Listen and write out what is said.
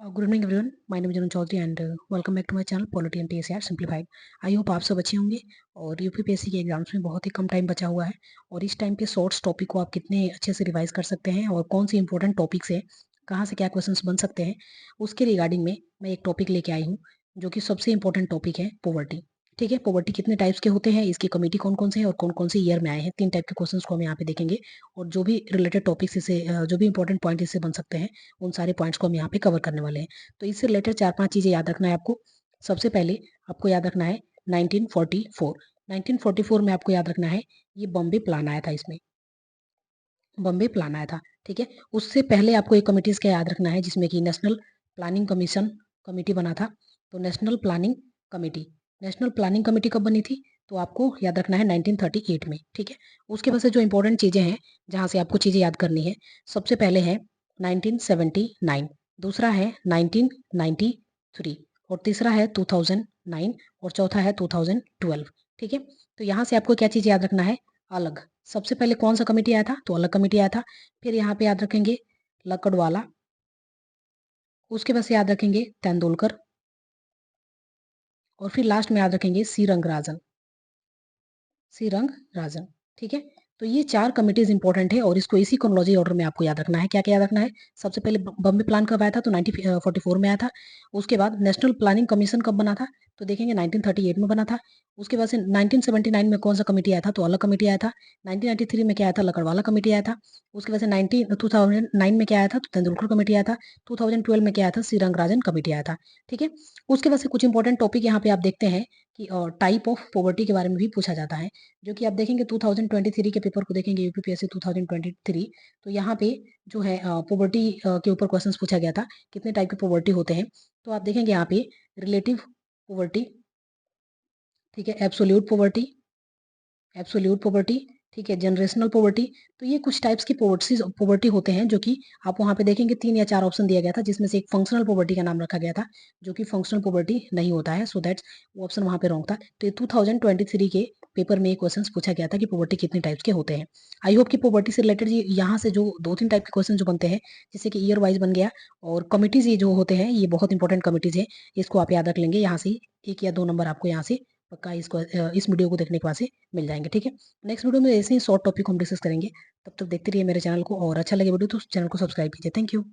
Good evening everyone, my name is Arun Chaudhary and welcome back to my channel polity and TSR simplified. I hope आप सब अच्छे होंगे और UPPSC के exams में बहुत ही कम टाइम बचा हुआ है और इस टाइम पे शॉर्ट्स टॉपिक को आप कितने अच्छे से रिवाइज कर सकते हैं और कौन सी इंपॉर्टेंट टॉपिक्स है, कहाँ से क्या क्वेश्चंस बन सकते हैं, उसके रिगार्डिंग में मैं एक टॉपिक लेके आई हूँ जो कि सबसे इंपॉर्टेंट टॉपिक है पॉवर्टी। ठीक है, पॉवर्टी कितने टाइप्स के होते हैं, इसकी कमेटी कौन कौन से हैं और कौन कौन से ईयर में आए हैं, 3 टाइप के क्वेश्चंस को हम यहाँ पे देखेंगे और जो भी रिलेटेड टॉपिक्स इससे जो भी इंपॉर्टेंट पॉइंट इससे बन सकते हैं उन सारे पॉइंट्स को हम यहाँ पे कवर करने वाले हैं। तो इससे रिलेटेड 4-5 चीजें याद रखना है आपको। सबसे पहले आपको याद रखना है 1944। 1944 में आपको याद रखना है ये बॉम्बे प्लान आया था, इसमें बॉम्बे प्लान आया था। ठीक है, उससे पहले आपको एक कमिटीज का याद रखना है जिसमें कि नेशनल प्लानिंग कमीशन कमेटी बना था। तो national planning committee, national planning committee कब बनी थी तो आपको याद रखना है 1938 में। ठीक है, उसके बाद से जो इंपॉर्टेंट चीजें हैं जहां से आपको चीजें याद करनी है, सबसे पहले है 1979, दूसरा है 1993 और तीसरा है 2009 और चौथा है 2012। ठीक है, तो यहाँ से आपको क्या चीज याद रखना है, अलग। सबसे पहले कौन सा कमेटी आया था तो अलग कमेटी आया था। फिर यहाँ पे याद रखेंगे लकड़वाला, उसके बाद से याद रखेंगे तेंदुलकर और फिर लास्ट में याद रखेंगे श्रीरंगराजन, श्रीरंगराजन। ठीक है, तो ये 4 कमिटीज इंपॉर्टेंट है और इसको इसी क्रोनोलॉजी ऑर्डर में आपको याद रखना है। क्या क्या याद रखना है, सबसे पहले बॉम्बे प्लान कब आया था तो 1944 में आया था। उसके बाद नेशनल प्लानिंग कमीशन कब बना था तो देखेंगे 1938 में बना था। उसके बाद से 1979 में कौन सा कमेटी आया था तो अलग कमेटी आया था। 1993 में क्या आया था, लकड़वाला कमेटी आया था। उसके बाद से 2009 में क्या आया था तो तेंदुलकर कमेटी आया था। 2012 में क्या आया था, श्रीरंगराजन कमेटी आया था। ठीक है, उसके बाद से कुछ इंपॉर्टेंट टॉपिक यहाँ पे आप देखते हैं कि टाइप ऑफ पॉवर्टी के बारे में भी पूछा जाता है, जो कि आप देखेंगे 2023 के पेपर को देखेंगे यूपीपीएससी 2023, तो यहाँ पे जो है पॉवर्टी के ऊपर क्वेश्चंस पूछा गया था, कितने टाइप के पॉवर्टी होते हैं। तो आप देखेंगे यहाँ पे रिलेटिव पॉवर्टी, ठीक है, एब्सोल्यूट पॉवर्टी, एब्सोल्यूट पॉवर्टी, ठीक है, जनरेशनल पॉवर्टी। तो ये कुछ टाइप्स की पॉवर्टी होते हैं जो कि आप वहाँ पे देखेंगे 3 या 4 ऑप्शन दिया गया था जिसमें से एक फंक्शनल पॉवर्टी का नाम रखा गया था जो कि फंक्शनल पॉवर्टी नहीं होता है, सो दैट्स वो ऑप्शन वहाँ पे रॉन्ग था। तो ये 2023 के पेपर में क्वेश्चन पूछा गया था कि पॉवर्टी कितने टाइप्स के होते हैं। आई होप कि पॉवर्टी से रिलेटेड यहाँ से जो 2-3 टाइप के क्वेश्चन जो बनते हैं, जैसे कि ईयर वाइज बन गया और कमिटीज ये जो होते हैं ये बहुत इंपॉर्टेंट कमिटीज है, इसको आप याद रख लेंगे। यहाँ से 1 या 2 नंबर आपको यहाँ से पक्का इसको इस वीडियो को देखने के बाद से मिल जाएंगे। ठीक है, नेक्स्ट वीडियो में ऐसे ही शॉर्ट टॉपिक हम डिस्कस करेंगे। तब तक देखते रहिए मेरे चैनल को और अच्छा लगे वीडियो तो चैनल को सब्सक्राइब कीजिए। Thank you.